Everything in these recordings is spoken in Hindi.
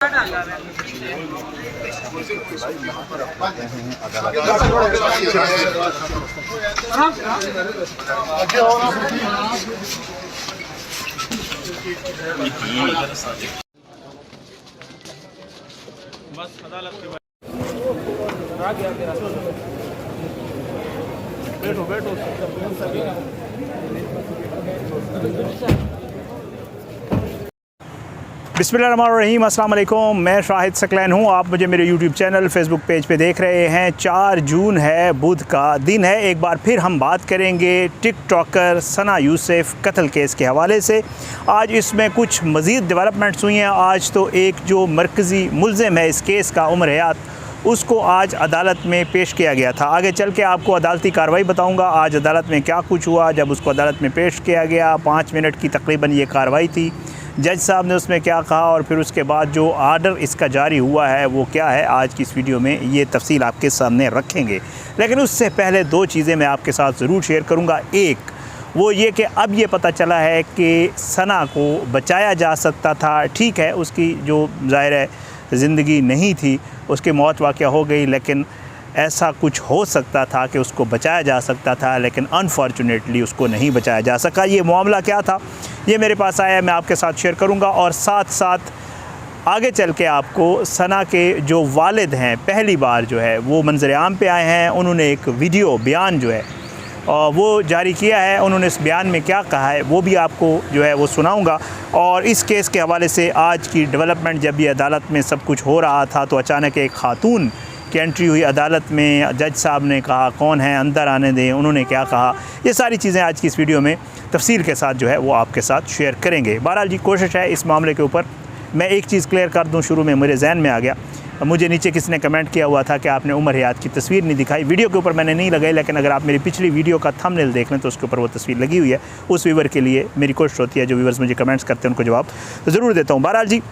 बस अदालत के बैठो बैठो। बिस्मिल्लाहिर्रहमानिर्रहीम, अस्सलाम वालेकुम। मैं शाहिद सकलैन हूँ। आप मुझे मेरे यूट्यूब चैनल फेसबुक पेज पे देख रहे हैं। 4 जून है, बुध का दिन है। एक बार फिर हम बात करेंगे टिकटॉकर सना यूसुफ कत्ल केस के हवाले से। आज इसमें कुछ मज़ीद डेवलपमेंट्स हुई हैं। आज तो एक जो मरकज़ी मुल्ज़िम है इस केस का, उमर हयात, उसको आज अदालत में पेश किया गया था। आगे चल के आपको अदालती कार्रवाई बताऊंगा आज अदालत में क्या कुछ हुआ जब उसको अदालत में पेश किया गया। 5 मिनट की तकरीबन ये कार्रवाई थी। जज साहब ने उसमें क्या कहा और फिर उसके बाद जो आर्डर इसका जारी हुआ है वो क्या है, आज की इस वीडियो में ये तफसील आपके सामने रखेंगे। लेकिन उससे पहले 2 चीज़ें मैं आपके साथ ज़रूर शेयर करूँगा। एक वो ये कि अब ये पता चला है कि सना को बचाया जा सकता था। ठीक है, उसकी जो ज़ाहिर है ज़िंदगी नहीं थी, उसकी मौत वाक़या हो गई, लेकिन ऐसा कुछ हो सकता था कि उसको बचाया जा सकता था, लेकिन अनफॉर्चुनेटली उसको नहीं बचाया जा सका। ये मामला क्या था, ये मेरे पास आया, मैं आपके साथ शेयर करूंगा। और साथ साथ आगे चल के आपको सना के जो वालिद हैं, पहली बार जो है वो मंजर आम पे आए हैं। उन्होंने एक वीडियो बयान जो है वो जारी किया है। उन्होंने इस बयान में क्या कहा है वो भी आपको जो है वो सुनाऊंगा। और इस केस के हवाले से आज की डेवलपमेंट, जब ये अदालत में सब कुछ हो रहा था तो अचानक एक खातून की एंट्री हुई अदालत में। जज साहब ने कहा कौन है, अंदर आने दें। उन्होंने क्या कहा, ये सारी चीज़ें आज की इस वीडियो में तफसील के साथ जो है वो आपके साथ शेयर करेंगे। बहरहाल जी, कोशिश है इस मामले के ऊपर मैं एक चीज़ क्लियर कर दूं। शुरू में मेरे जहन में आ गया, मुझे नीचे किसी ने कमेंट किया हुआ था कि आपने उमर हयात की तस्वीर नहीं दिखाई। वीडियो के ऊपर मैंने नहीं लगाई, लेकिन अगर आप मेरी पिछली वीडियो का थंबनेल देख लें तो उसके ऊपर वो तस्वीर लगी हुई है। उस व्यूवर के लिए मेरी कोशिश होती है, जो व्यूवर्स मुझे कमेंट्स करते हैं उनको जवाब ज़रूर देता हूँ। बहरहाल जी,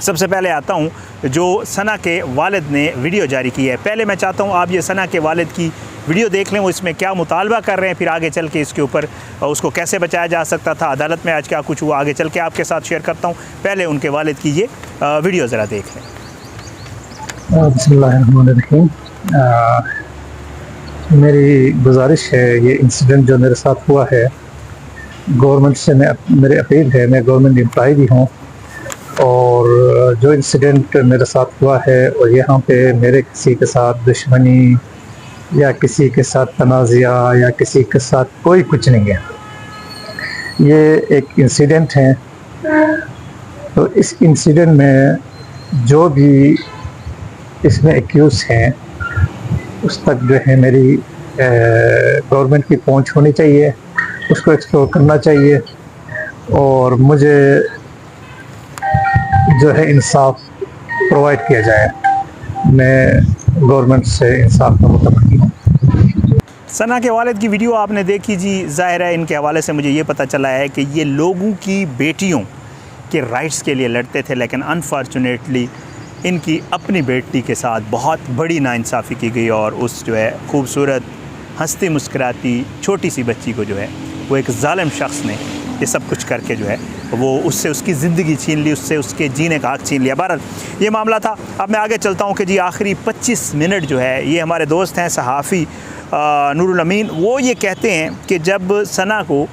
सबसे पहले आता हूँ जो सना के वालिद ने वीडियो जारी की है। पहले मैं चाहता हूँ आप ये सना के वालिद की वीडियो देख लें, वो इसमें क्या मुतालबा कर रहे हैं, फिर आगे चल के इसके ऊपर उसको कैसे बचाया जा सकता था, अदालत में आज क्या कुछ हुआ, आगे चल के आपके साथ शेयर करता हूँ। पहले उनके वालिद की ये वीडियो ज़रा देख लें। बिस्मिल्लाहिर्रहमानिर्रहीम। मेरी गुजारिश है, ये इंसिडेंट जो मेरे साथ हुआ है, गवर्नमेंट से मेरी अपील है, मैं गवर्नमेंट एम्प्लॉय भी हूँ, और जो इंसिडेंट मेरे साथ हुआ है और यहाँ पे मेरे किसी के साथ दुश्मनी या किसी के साथ तनाज़ा या किसी के साथ कोई कुछ नहीं है। ये एक इंसिडेंट है। तो इस इंसिडेंट में जो भी इसमें एक्यूज हैं उस तक जो है मेरी गवर्नमेंट की पहुंच होनी चाहिए, उसको एक्सप्लोर करना चाहिए, और मुझे जो है इंसाफ प्रोवाइड किया जाए। मैं गवर्नमेंट से इंसाफ का मुतलबी हूँ। सना के वालिद की वीडियो आपने देखी जी। ज़ाहिर है इनके हवाले से मुझे ये पता चला है कि ये लोगों की बेटियों के राइट्स के लिए लड़ते थे, लेकिन अनफॉर्चुनेटली इनकी अपनी बेटी के साथ बहुत बड़ी नाइंसाफ़ी की गई और उस जो है खूबसूरत हंसती मुस्कुराती छोटी सी बच्ची को जो है वो एक ज़ालिम शख्स ने ये सब कुछ करके जो है वो उससे उसकी ज़िंदगी छीन ली, उससे उसके जीने का हक़ छीन लिया। बहरहाल ये मामला था। अब मैं आगे चलता हूँ कि जी आखिरी 25 मिनट जो है, ये हमारे दोस्त हैं सहाफ़ी नूरुल अमीन, वो ये कहते हैं कि जब सना को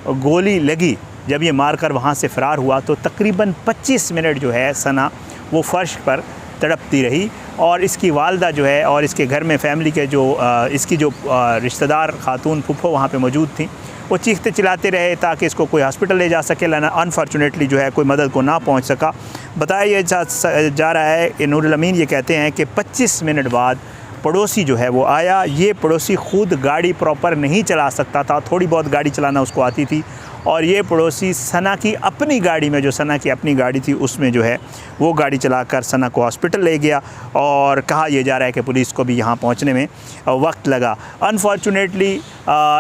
गोली लगी, जब ये मार कर वहाँ से फ़रार हुआ, तो तकरीबन 25 मिनट जो है सना वो फ़र्श पर तड़पती रही। और इसकी वालदा जो है और इसके घर में फ़ैमिली के जो इसकी जो रिश्तेदार खातून फुफ्फो वहाँ पे मौजूद थी, वो चीखते चिल्लाते रहे ताकि इसको कोई हॉस्पिटल ले जा सके, लेकिन अनफॉर्चुनेटली जो है कोई मदद को ना पहुँच सका। बताया जा रहा है, नूरुल अमीन ये कहते हैं कि 25 मिनट बाद पड़ोसी जो है वो आया। ये पड़ोसी ख़ुद गाड़ी प्रॉपर नहीं चला सकता था, थोड़ी बहुत गाड़ी चलाना उसको आती थी, और ये पड़ोसी सना की अपनी गाड़ी में, जो सना की अपनी गाड़ी थी उसमें जो है वो गाड़ी चलाकर सना को हॉस्पिटल ले गया। और कहा यह जा रहा है कि पुलिस को भी यहाँ पहुँचने में वक्त लगा। अनफॉर्चुनेटली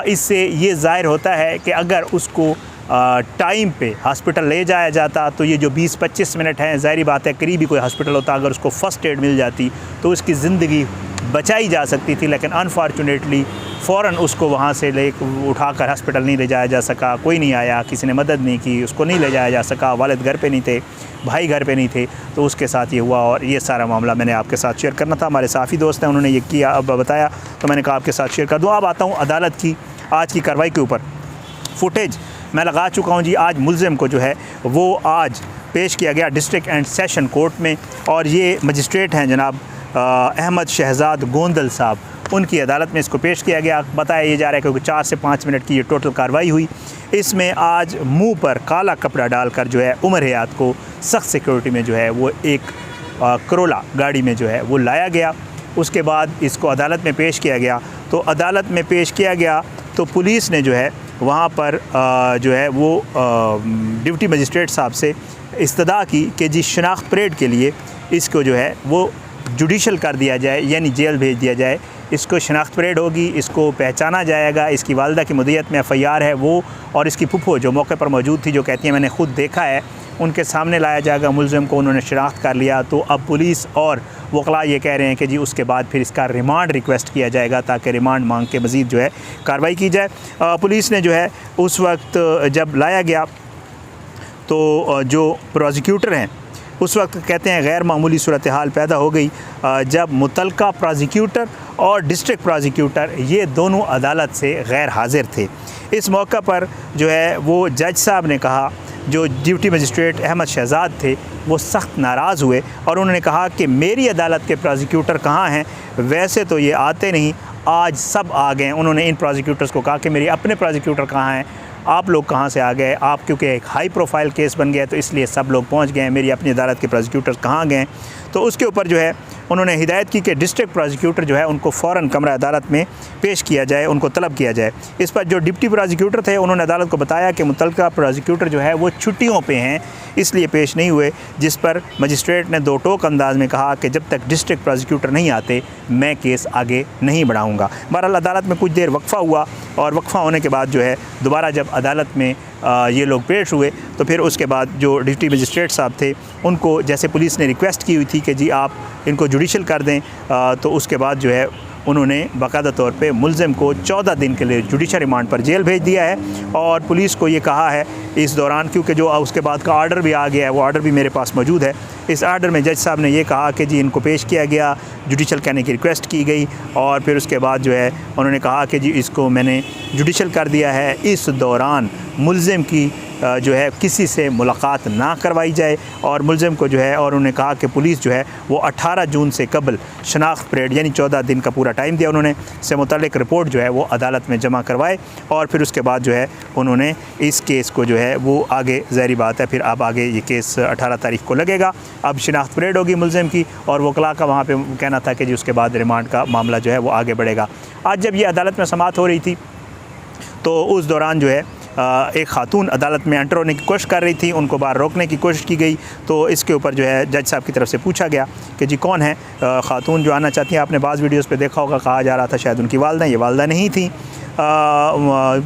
इससे ये ज़ाहिर होता है कि अगर उसको टाइम पे हॉस्पिटल ले जाया जाता तो ये जो 20-25 मिनट हैं, ज़ाहिर बात है करीबी कोई हॉस्पिटल होता, अगर उसको फ़र्स्ट एड मिल जाती तो उसकी ज़िंदगी बचाई जा सकती थी। लेकिन अनफॉर्चुनेटली फ़ौरन उसको वहाँ से ले उठाकर हॉस्पिटल नहीं ले जाया जा सका, कोई नहीं आया, किसी ने मदद नहीं की, उसको नहीं ले जाया जा सका, वालिद घर पे नहीं थे, भाई घर पे नहीं थे, तो उसके साथ ये हुआ। और ये सारा मामला मैंने आपके साथ शेयर करना था। हमारे साफ़ी दोस्त हैं, उन्होंने ये किया, अब बताया, तो मैंने कहा आपके साथ शेयर कर दूँ। अब आता हूँ अदालत की आज की कार्रवाई के ऊपर। फुटेज मैं लगा चुका हूँ जी। आज मुलज़िम को जो है वो आज पेश किया गया डिस्ट्रिक्ट एंड सेशन कोर्ट में, और ये मजिस्ट्रेट हैं जनाब अहमद शहजाद गोंदल साहब, उनकी अदालत में इसको पेश किया गया। बताया ये जा रहा है क्योंकि 4 से 5 मिनट की ये टोटल कार्रवाई हुई। इसमें आज मुंह पर काला कपड़ा डालकर जो है उमर हयात को सख्त सिक्योरिटी में जो है वो एक करोला गाड़ी में जो है वो लाया गया। उसके बाद इसको अदालत में पेश किया गया। तो अदालत में पेश किया गया तो पुलिस ने जो है वहाँ पर जो है वो डिप्टी मजिस्ट्रेट साहब से इस्तदा की कि जी शनाख्त परेड के लिए इसको जो है वो जुडिशल कर दिया जाए, यानी जेल भेज दिया जाए। इसको शनाख्त परेड होगी, इसको पहचाना जाएगा। इसकी वालदा की मुद्दत में FIR है वो, और इसकी फुफो जो मौके पर मौजूद थी, जो कहती हैं मैंने ख़ुद देखा है, उनके सामने लाया जाएगा। मुलज़िम को उन्होंने शनाख्त कर लिया। तो अब पुलिस और वकला ये कह रहे हैं कि जी उसके बाद फिर इसका रिमांड रिक्वेस्ट किया जाएगा ताकि रिमांड मांग के मज़ीद जो है कार्रवाई की जाए। पुलिस ने जो है उस वक्त जब लाया गया तो जो प्रोसिक्यूटर हैं उस वक्त कहते हैं गैर मामूली सूरत हाल पैदा हो गई जब मुतलका प्रोसिक्यूटर और डिस्ट्रिक्ट प्रोसिक्यूटर ये दोनों अदालत से गैर हाजिर थे। इस मौका पर जो है वो जज साहब ने कहा, जो डिप्टी मजिस्ट्रेट अहमद शहजाद थे वो सख्त नाराज़ हुए और उन्होंने कहा कि मेरी अदालत के प्रोसिक्यूटर कहाँ हैं, वैसे तो ये आते नहीं, आज सब आ गए। उन्होंने इन प्रोसिक्यूटर्स को कहा कि मेरे अपने प्रोसिक्यूटर कहाँ हैं, आप लोग कहाँ से आ गए, आप क्योंकि एक हाई प्रोफाइल केस बन गया तो इसलिए सब लोग पहुँच गए, मेरी अपनी अदालत के प्रोसिक्यूटर्स कहाँ गए। तो उसके ऊपर जो है उन्होंने हिदायत की कि डिस्ट्रिक्ट प्रोसिक्यूटर जो है उनको फ़ौरन कमरा अदालत में पेश किया जाए, उनको तलब किया जाए। इस पर जो डिप्टी प्रोसिक्यूटर थे उन्होंने अदालत को बताया कि मुतलका प्रोसिक्यूटर जो है वो छुट्टियों पे हैं, इसलिए पेश नहीं हुए। जिस पर मजिस्ट्रेट ने दो टोक अंदाज में कहा कि जब तक डिस्ट्रिक्ट प्रोसिक्यूटर नहीं आते मैं केस आगे नहीं बढ़ाऊँगा। बहरहाल अदालत में कुछ देर वक्फ़ा हुआ और वक्फ़ा होने के बाद जो है दोबारा जब अदालत में ये लोग पेश हुए तो फिर उसके बाद जो डिप्टी मजिस्ट्रेट साहब थे उनको जैसे पुलिस ने रिक्वेस्ट की हुई थी कि जी आप इनको जुडिशल कर दें, तो उसके बाद जो है उन्होंने बाकायदा तौर पे मुलज़िम को 14 दिन के लिए जुडिशल रिमांड पर जेल भेज दिया है। और पुलिस को ये कहा है इस दौरान, क्योंकि जो उसके बाद का आर्डर भी आ गया है, वो आर्डर भी मेरे पास मौजूद है। इस आर्डर में जज साहब ने ये कहा कि जी इनको पेश किया गया, जुडिशल करने की रिक्वेस्ट की गई और फिर उसके बाद जो है उन्होंने कहा कि जी इसको मैंने जुडिशल कर दिया है। इस दौरान मुलज़िम की जो है किसी से मुलाकात ना करवाई जाए और मुलज़िम को जो है, और उन्होंने कहा कि पुलिस जो है वो 18 जून से कबल शनाख्त परेड यानी 14 दिन का पूरा टाइम दिया उन्होंने, से मुतल्लिक़ रिपोर्ट जो है वो अदालत में जमा करवाए। और फिर उसके बाद जो है उन्होंने इस केस को जो है वो आगे, ज़ाहिर बात है फिर अब आगे ये केस 18 तारीख को लगेगा। अब शनाख्त परेड होगी मुलज़िम की और वकला का वहाँ पर कहना था कि जी उसके बाद रिमांड का मामला जो है वो आगे बढ़ेगा। आज जब ये अदालत में समाअत हो रही थी तो उस दौरान जो है एक ख़ातून अदालत में एंटर होने की कोशिश कर रही थी, उनको बाहर रोकने की कोशिश की गई। तो इसके ऊपर जो है जज साहब की तरफ से पूछा गया कि जी कौन है ख़ातून जो आना चाहती हैं। आपने बाज़ वीडियोस पे देखा होगा, कहा जा रहा था शायद उनकी वालदा, ये वालदा नहीं थी।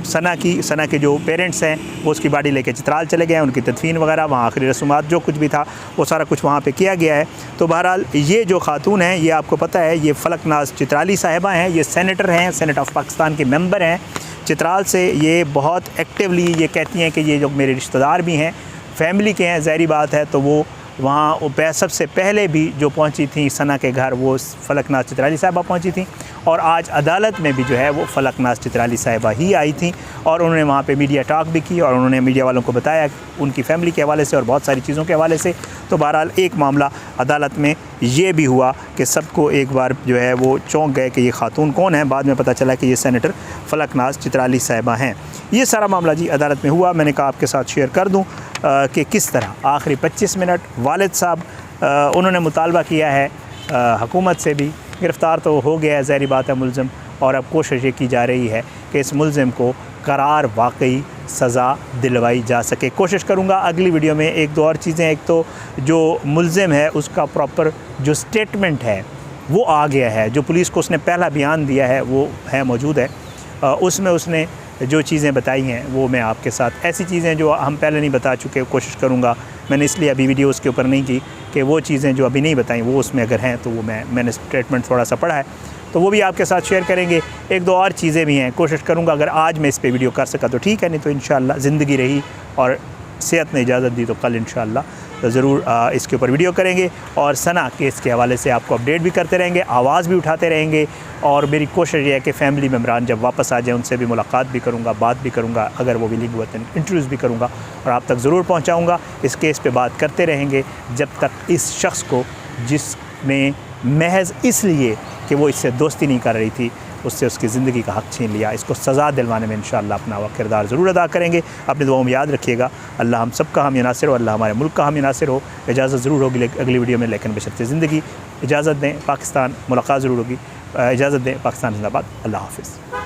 सना के जो पेरेंट्स हैं वो उसकी बॉडी लेके चित्राल चले गए, उनकी तदफीन वगैरह, वहाँ आखिरी रसूमात जो कुछ भी था वो सारा कुछ वहाँ पे किया गया है। तो बहरहाल ये जो ख़ातून हैं ये आपको पता है ये फलक नाज चित्राली साहिबा हैं, ये सेनेटर हैं, सेनेट ऑफ पाकिस्तान के मेंबर हैं चित्राल से। ये बहुत एक्टिवली ये कहती हैं कि ये जो मेरे रिश्तेदार भी हैं, फैमिली के हैं, ज़ाहिर बात है। तो वो वहाँ सबसे पहले भी जो पहुँची थी सना के घर वो फलक नाज चित्राली साहिबा पहुँची थी और आज अदालत में भी जो है वो फलक नाज चित्राली साहिबा ही आई थी और उन्होंने वहाँ पे मीडिया टॉक भी की और उन्होंने मीडिया वालों को बताया उनकी फ़ैमिली के हवाले से और बहुत सारी चीज़ों के हवाले से। तो बहरहाल एक मामला अदालत में ये भी हुआ कि सबको एक बार जो है वो चौंक गए कि ये ख़ातून कौन है। बाद में पता चला कि ये सेनेटर फलक नाज चित्राली साहिबा हैं। ये सारा मामला जी अदालत में हुआ। मैंने कहा आपके साथ शेयर कर दूँ कि किस तरह आखिरी 25 मिनट वालिद साहब उन्होंने मुतालबा किया है हुकूमत से भी। गिरफ़्तार तो हो गया है, ज़ाहिर बात है मुलज़िम, और अब कोशिश ये की जा रही है कि इस मुलज़िम को करार वाकई सज़ा दिलवाई जा सके। कोशिश करूँगा अगली वीडियो में एक दो और चीज़ें। एक तो जो मुलज़िम है उसका प्रॉपर जो स्टेटमेंट है वो आ गया है, जो पुलिस को उसने पहला बयान दिया है वो है मौजूद है, उसमें उसने जो चीज़ें बताई हैं वो मैं आपके साथ, ऐसी चीज़ें जो हम पहले नहीं बता चुके कोशिश करूँगा। मैंने इसलिए अभी वीडियो उसके ऊपर नहीं की कि वो चीज़ें जो अभी नहीं बताई वो उसमें अगर हैं तो वो मैंने स्टेटमेंट थोड़ा सा पढ़ा है तो वो भी आपके साथ शेयर करेंगे। एक दो और चीज़ें भी हैं, कोशिश करूँगा अगर आज मैं इस पर वीडियो कर सका तो ठीक है, नहीं तो इंशाअल्लाह ज़िंदगी रही और सेहत ने इजाज़त दी तो कल इंशाअल्लाह तो ज़रूर इसके ऊपर वीडियो करेंगे और सना केस के हवाले से आपको अपडेट भी करते रहेंगे, आवाज़ भी उठाते रहेंगे। और मेरी कोशिश ये है कि फ़ैमिली मेम्बरान जब वापस आ जाए उनसे भी मुलाकात भी करूँगा, बात भी करूँगा, अगर वो विलिंग हुआ तो इंटरव्यूज़ भी करूँगा और आप तक ज़रूर पहुँचाऊँगा। इस केस पे बात करते रहेंगे जब तक इस शख्स को, जिसने महज इसलिए कि वो इससे दोस्ती नहीं कर रही थी, उससे उसकी ज़िंदगी का हक़ छीन लिया, इसको सज़ा दिलवाने में इंशाअल्लाह अपना वह किरदार ज़रूर अदा करेंगे। अपनी दुआओं में याद रखिएगा। अल्लाह हम सब का हामी नासिर हो, अल्लाह हमारे मुल्क का हामी नासिर हो। इजाज़त ज़रूर होगी अगली वीडियो में, लेकिन बशर्ते ज़िंदगी। इजाज़त दें पाकिस्तान, मुलाकात ज़रूर होगी। इजाज़त दें पाकिस्तान जिंदाबाद। अल्लाह हाफ़िज़।